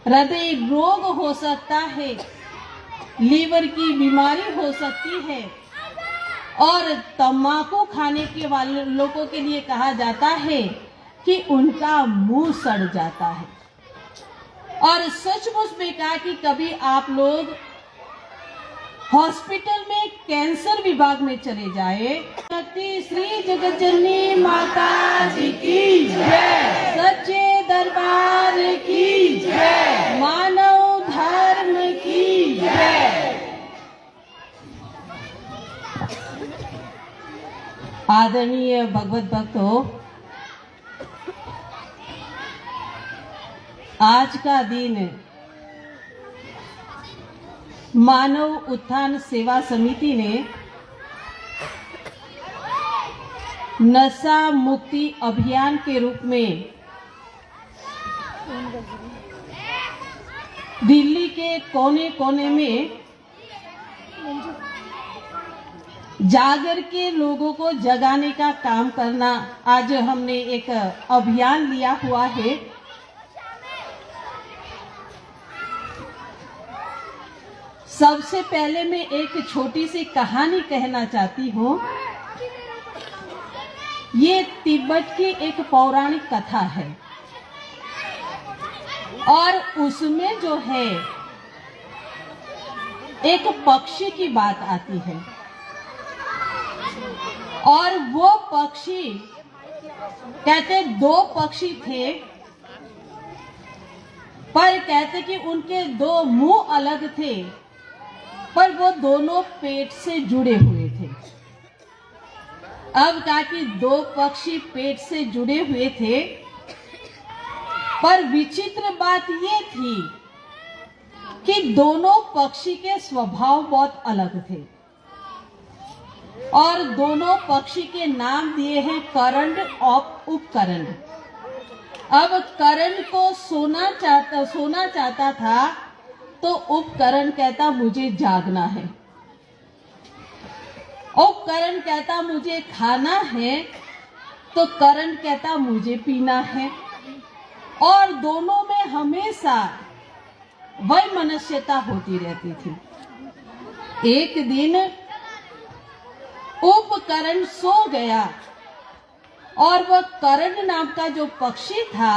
हृदय रोग हो सकता है, लीवर की बीमारी हो सकती है, और तंबाकू खाने के वाले लोगों के लिए कहा जाता है कि उनका मुंह सड़ जाता है। और सचमुच में कहा कि कभी आप लोग हॉस्पिटल में कैंसर विभाग में चले जाए, श्री जगत जननी माता जी की जय, सच्चे दरबार की जय, मानव धर्म की जय। आदरणीय भगवत भक्तों, आज का दिन मानव उत्थान सेवा समिति ने नशा मुक्ति अभियान के रूप में दिल्ली के कोने कोने में जागर के लोगों को जगाने का काम करना, आज हमने एक अभियान लिया हुआ है। सबसे पहले मैं एक छोटी सी कहानी कहना चाहती हूँ। ये तिब्बत की एक पौराणिक कथा है और उसमें जो है एक पक्षी की बात आती है और वो पक्षी कहते दो पक्षी थे, पर कहते कि उनके दो मुंह अलग थे, पर वो दोनों पेट से जुड़े हुए थे। अब कहा कि दो पक्षी पेट से जुड़े हुए थे, पर विचित्र बात ये थी कि दोनों पक्षी के स्वभाव बहुत अलग थे और दोनों पक्षी के नाम दिए हैं करण और उपकरण। अब करण को सोना चाहता था तो उपकरण कहता मुझे जागना है, उपकरण कहता मुझे खाना है तो करण कहता मुझे पीना है। और दोनों में हमेशा वैमनस्यता होती रहती थी। एक दिन उपकरण सो गया और वह करण नाम का जो पक्षी था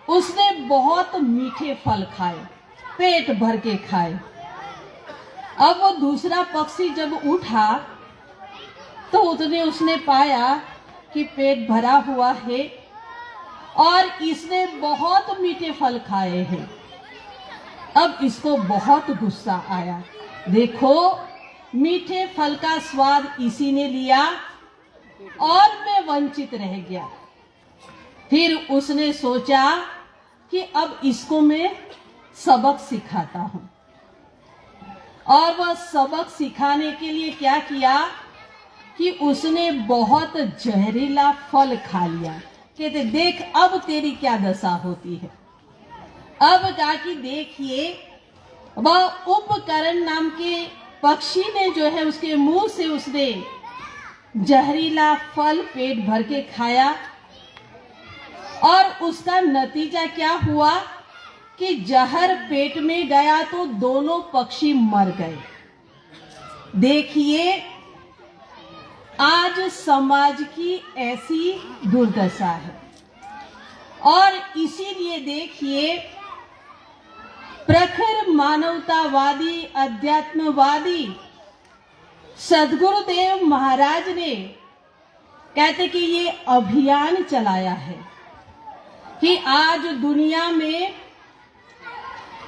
उसने बहुत मीठे फल खाए, पेट भर के खाए। अब वो दूसरा पक्षी जब उठा तो उसने पाया कि पेट भरा हुआ है और इसने बहुत मीठे फल खाए हैं। अब इसको बहुत गुस्सा आया, देखो मीठे फल का स्वाद इसी ने लिया और मैं वंचित रह गया। फिर उसने सोचा कि अब इसको मैं सबक सिखाता हूं, और वह सबक सिखाने के लिए क्या किया कि उसने बहुत जहरीला फल खा लिया। कहते देख अब तेरी क्या दशा होती है। अब कहा कि देखिए वह उपकरण नाम के पक्षी ने जो है उसके मुंह से उसने जहरीला फल पेट भर के खाया और उसका नतीजा क्या हुआ कि जहर पेट में गया तो दोनों पक्षी मर गए। देखिए आज समाज की ऐसी दुर्दशा है और इसीलिए देखिए प्रखर मानवतावादी अध्यात्मवादी सद्गुरुदेव महाराज ने कहते कि ये अभियान चलाया है कि आज दुनिया में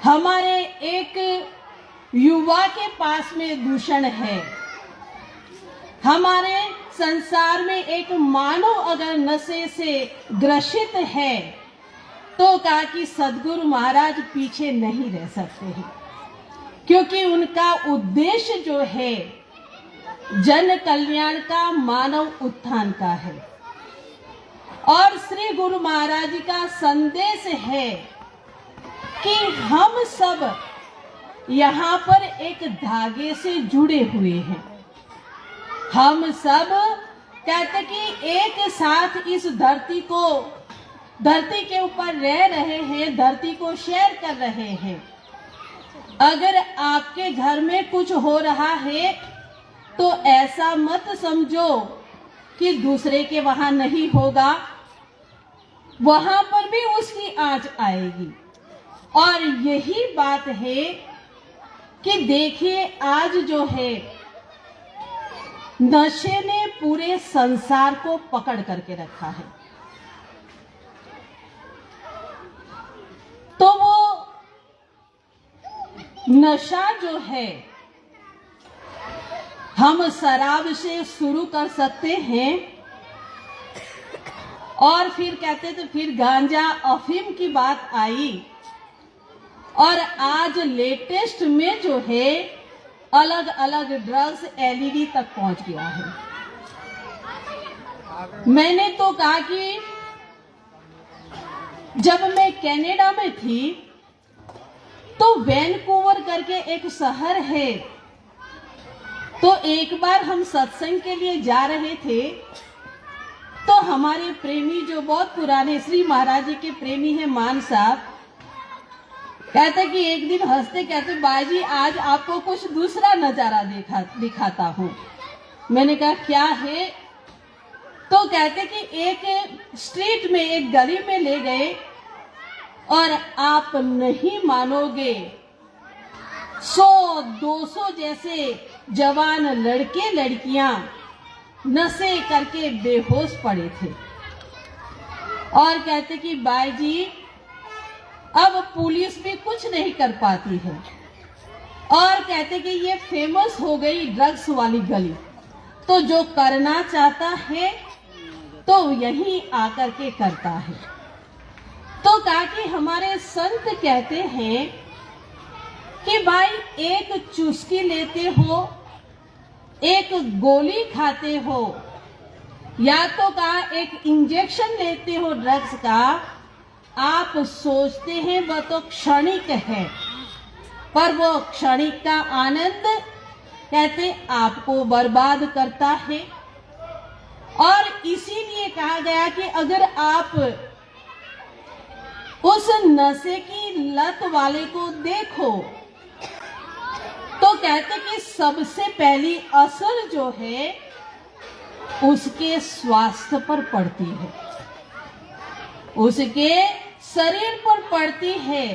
हमारे एक युवा के पास में दूषण है, हमारे संसार में एक मानव अगर नशे से ग्रसित है तो कहा कि सद्गुरु महाराज पीछे नहीं रह सकते हैं, क्योंकि उनका उद्देश्य जो है जन कल्याण का, मानव उत्थान का है। और श्री गुरु महाराज का संदेश है कि हम सब यहाँ पर एक धागे से जुड़े हुए हैं। हम सब कहते कि एक साथ इस धरती को धरती के ऊपर रह रहे हैं, धरती को शेयर कर रहे हैं। अगर आपके घर में कुछ हो रहा है तो ऐसा मत समझो कि दूसरे के वहां नहीं होगा, वहां पर भी उसकी आंच आएगी। और यही बात है कि देखिए आज जो है नशे ने पूरे संसार को पकड़ करके रखा है। तो वो नशा जो है हम शराब से शुरू कर सकते हैं और फिर कहते तो फिर गांजा अफीम की बात आई और आज लेटेस्ट में जो है अलग अलग ड्रग्स एलईडी तक पहुंच गया है। मैंने तो कहा कि जब मैं कनाडा में थी तो वैनकूवर करके एक शहर है, तो एक बार हम सत्संग के लिए जा रहे थे तो हमारे प्रेमी जो बहुत पुराने श्री महाराज जी के प्रेमी हैं मान साहब, कहते कि एक दिन हंसते कहते बाजी आज आपको कुछ दूसरा नजारा दिखाता हूँ। मैंने कहा क्या है? तो कहते कि एक स्ट्रीट में एक गली में ले गए और आप नहीं मानोगे 100-200 जैसे जवान लड़के लड़कियां नशे करके बेहोश पड़े थे। और कहते कि बाई जी अब पुलिस भी कुछ नहीं कर पाती है। और कहते कि ये फेमस हो गई ड्रग्स वाली गली, तो जो करना चाहता है तो यहीं आकर के करता है। तो कहा कि हमारे संत कहते हैं कि भाई एक चुस्की लेते हो, एक गोली खाते हो, या तो कहा एक इंजेक्शन लेते हो ड्रग्स का, आप सोचते हैं वह तो क्षणिक है, पर वो क्षणिक का आनंद कहते आपको बर्बाद करता है। और इसीलिए कहा गया कि अगर आप उस नशे की लत वाले को देखो तो कहते कि सबसे पहली असर जो है उसके स्वास्थ्य पर पड़ती है, उसके शरीर पर पड़ती है।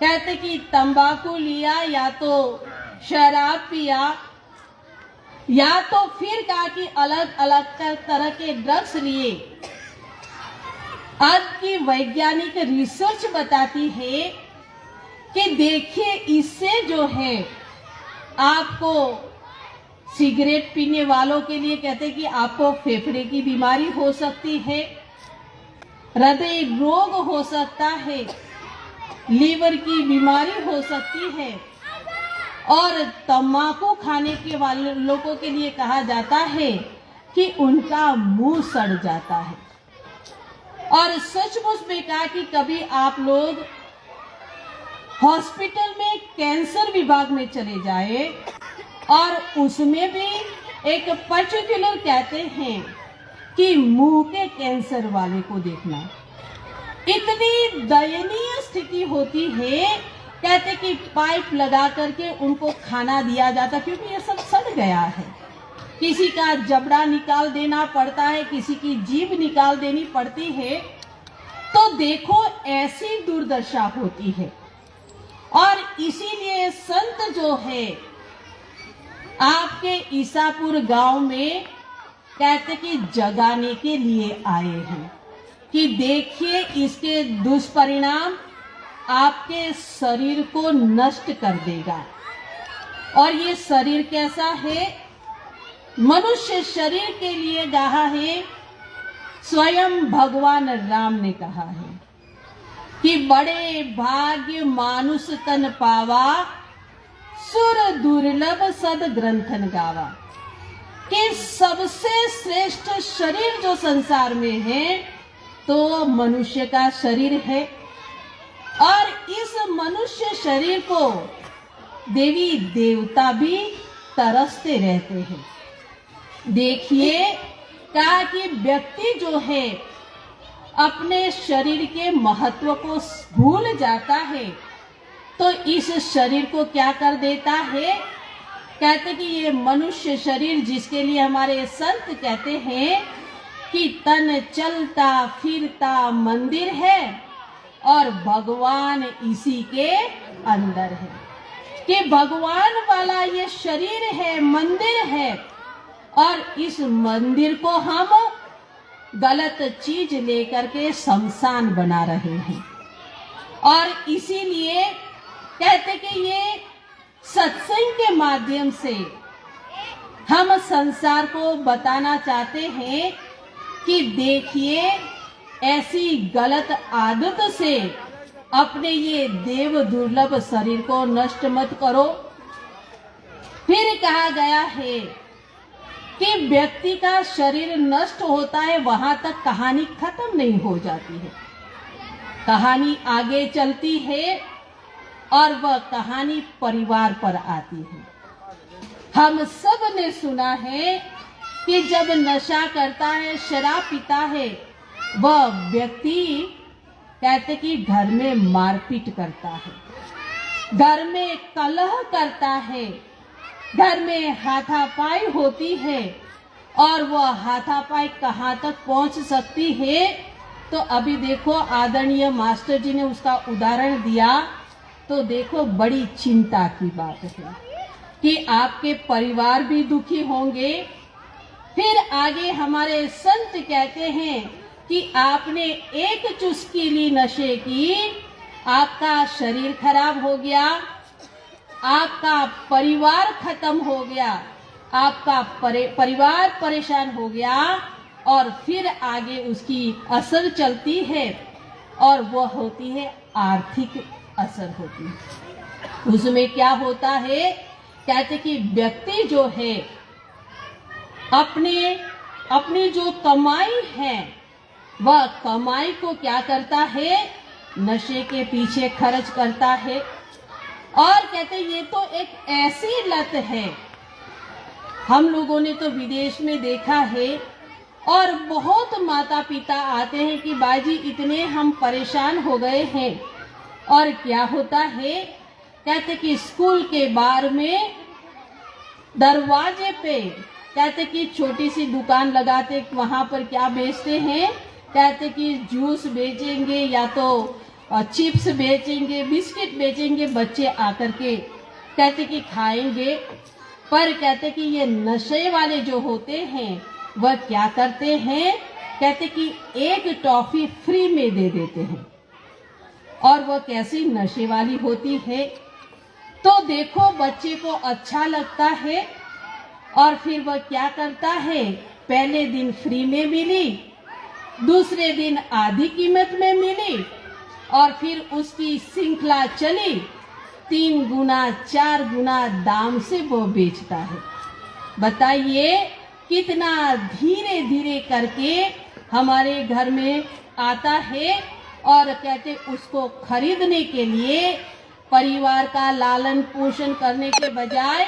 कहते कि तंबाकू लिया या तो शराब पिया या तो फिर कहा कि अलग अलग तरह के ड्रग्स लिए। आज की वैज्ञानिक रिसर्च बताती है कि देखिए इससे जो है आपको सिगरेट पीने वालों के लिए कहते हैं कि आपको फेफड़े की बीमारी हो सकती है, हृदय रोग हो सकता है, लीवर की बीमारी हो सकती है। और तंबाकू खाने के वाले लोगों के लिए कहा जाता है कि उनका मुंह सड़ जाता है। और सचमुच में कहा कि कभी आप लोग हॉस्पिटल में कैंसर विभाग में चले जाए और उसमें भी एक पर्टिकुलर कहते हैं कि मुंह के कैंसर वाले को देखना, इतनी दयनीय स्थिति होती है। कहते कि पाइप लगा करके उनको खाना दिया जाता, क्योंकि ये सब सड़ गया है। किसी का जबड़ा निकाल देना पड़ता है, किसी की जीभ निकाल देनी पड़ती है। तो देखो ऐसी दुर्दशा होती है। और इसीलिए संत जो है आपके ईसापुर गांव में कहते कि जगाने के लिए आए हैं कि देखिए इसके दुष्परिणाम आपके शरीर को नष्ट कर देगा। और ये शरीर कैसा है? मनुष्य शरीर के लिए कहा है, स्वयं भगवान राम ने कहा है कि बड़े भाग्य मानुष तन पावा, सुर दुर्लभ सद ग्रंथन गावा। कि सबसे श्रेष्ठ शरीर जो संसार में है तो मनुष्य का शरीर है। और इस मनुष्य शरीर को देवी देवता भी तरसते रहते हैं। देखिए कहा कि व्यक्ति जो है अपने शरीर के महत्व को भूल जाता है तो इस शरीर को क्या कर देता है। कहते कि ये मनुष्य शरीर जिसके लिए हमारे संत कहते हैं कि तन चलता फिरता मंदिर है और भगवान इसी के अंदर है, कि भगवान वाला ये शरीर है, मंदिर है, और इस मंदिर को हम गलत चीज लेकर के शमशान बना रहे हैं। और इसीलिए कहते कि ये सत्संग के माध्यम से हम संसार को बताना चाहते हैं कि देखिए ऐसी गलत आदत से अपने ये देव दुर्लभ शरीर को नष्ट मत करो। फिर कहा गया है कि व्यक्ति का शरीर नष्ट होता है, वहां तक कहानी खत्म नहीं हो जाती है, कहानी आगे चलती है और वह कहानी परिवार पर आती है। हम सब ने सुना है कि जब नशा करता है, शराब पीता है, वह व्यक्ति कहते कि घर में मारपीट करता है, घर में कलह करता है, घर में हाथापाई होती है, और वह हाथापाई कहाँ तक पहुंच सकती है। तो अभी देखो आदरणीय मास्टर जी ने उसका उदाहरण दिया, तो देखो बड़ी चिंता की बात है कि आपके परिवार भी दुखी होंगे। फिर आगे हमारे संत कहते हैं कि आपने एक चुस्की ली नशे की, आपका शरीर खराब हो गया, आपका परिवार खत्म हो गया, आपका परिवार परेशान हो गया, और फिर आगे उसकी असर चलती है और वह होती है आर्थिक असर होती है। उसमें क्या होता है, कहते कि व्यक्ति जो है अपनी जो कमाई है वह कमाई को क्या करता है, नशे के पीछे खर्च करता है। और कहते ये तो एक ऐसी लत है, हम लोगों ने तो विदेश में देखा है, और बहुत माता पिता आते हैं कि बाजी इतने हम परेशान हो गए हैं। और क्या होता है, कहते कि स्कूल के बाहर में दरवाजे पे कहते कि छोटी सी दुकान लगाते, वहां पर क्या बेचते हैं, कहते कि जूस बेचेंगे या तो चिप्स बेचेंगे, बिस्किट बेचेंगे, बच्चे आकर के कहते कि खाएंगे। पर कहते कि ये नशे वाले जो होते हैं वह क्या करते हैं, कहते कि एक टॉफी फ्री में दे देते हैं, और वह कैसी नशे वाली होती है। तो देखो बच्चे को अच्छा लगता है, और फिर वह क्या करता है, पहले दिन फ्री में मिली, दूसरे दिन आधी कीमत में मिली, और फिर उसकी श्रृंखला चली, 3 गुना 4 गुना दाम से वो बेचता है। बताइए कितना धीरे धीरे करके हमारे घर में आता है, और कहते उसको खरीदने के लिए परिवार का लालन पोषण करने के बजाय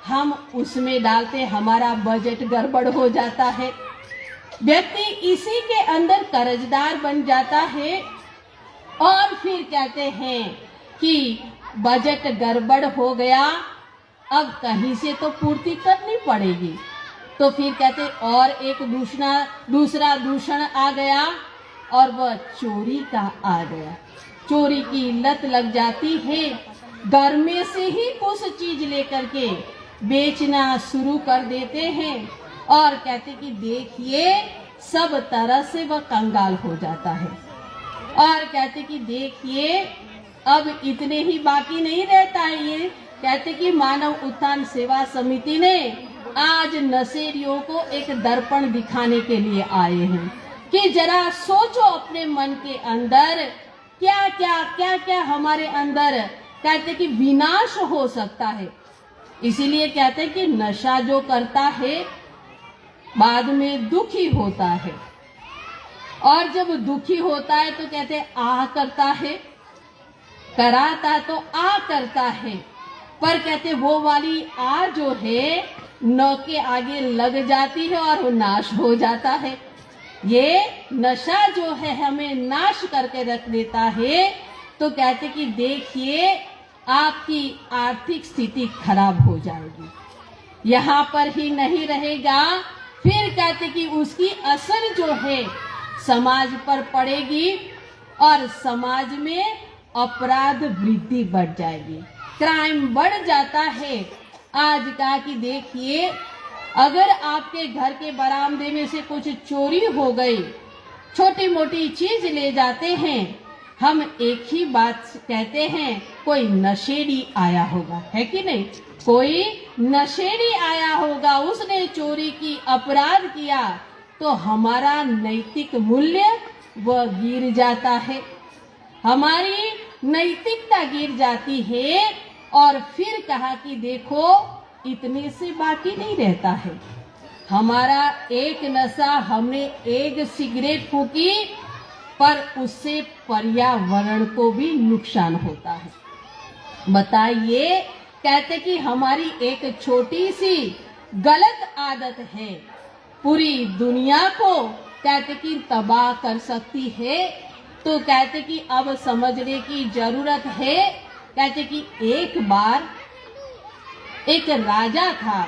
हम उसमें डालते, हमारा बजट गड़बड़ हो जाता है, व्यक्ति इसी के अंदर कर्जदार बन जाता है। और फिर कहते हैं कि बजट गड़बड़ हो गया, अब कहीं से तो पूर्ति करनी पड़ेगी, तो फिर कहते और एक दूसरा दूषण आ गया, और वह चोरी का आ गया। चोरी की लत लग जाती है, घर में से ही कुछ चीज लेकर के बेचना शुरू कर देते हैं, और कहते कि देखिए सब तरह से वह कंगाल हो जाता है। और कहते कि देखिए अब इतने ही बाकी नहीं रहता है। ये कहते कि मानव उत्थान सेवा समिति ने आज नशेड़ियों को एक दर्पण दिखाने के लिए आए हैं कि जरा सोचो अपने मन के अंदर क्या क्या हमारे अंदर कहते कि विनाश हो सकता है। इसीलिए कहते हैं कि नशा जो करता है बाद में दुखी होता है, और जब दुखी होता है तो कहते आह करता है, कराता तो आ करता है, पर कहते वो वाली आ जो है न के आगे लग जाती है और वो नाश हो जाता है। ये नशा जो है हमें नाश करके रख देता है। तो कहते कि देखिए आपकी आर्थिक स्थिति खराब हो जाएगी, यहाँ पर ही नहीं रहेगा, फिर कहते कि उसकी असर जो है समाज पर पड़ेगी और समाज में अपराध वृद्धि बढ़ जाएगी, क्राइम बढ़ जाता है। आज का कि देखिए अगर आपके घर के बरामदे में से कुछ चोरी हो गई, छोटी मोटी चीज ले जाते हैं, हम एक ही बात कहते हैं कोई नशेड़ी आया होगा, है कि नहीं? कोई नशेड़ी आया होगा, उसने चोरी की, अपराध किया, तो हमारा नैतिक मूल्य वह गिर जाता है, हमारी नैतिकता गिर जाती है। और फिर कहा कि देखो इतने से बाकी नहीं रहता है, हमारा एक नशा, हमने एक सिगरेट फूकी पर उससे पर्यावरण को भी नुकसान होता है। बताइए, कहते कि हमारी एक छोटी सी गलत आदत है पूरी दुनिया को कहते कि तबाह कर सकती है। तो कहते कि अब समझने की जरूरत है। कहते कि एक बार एक राजा था,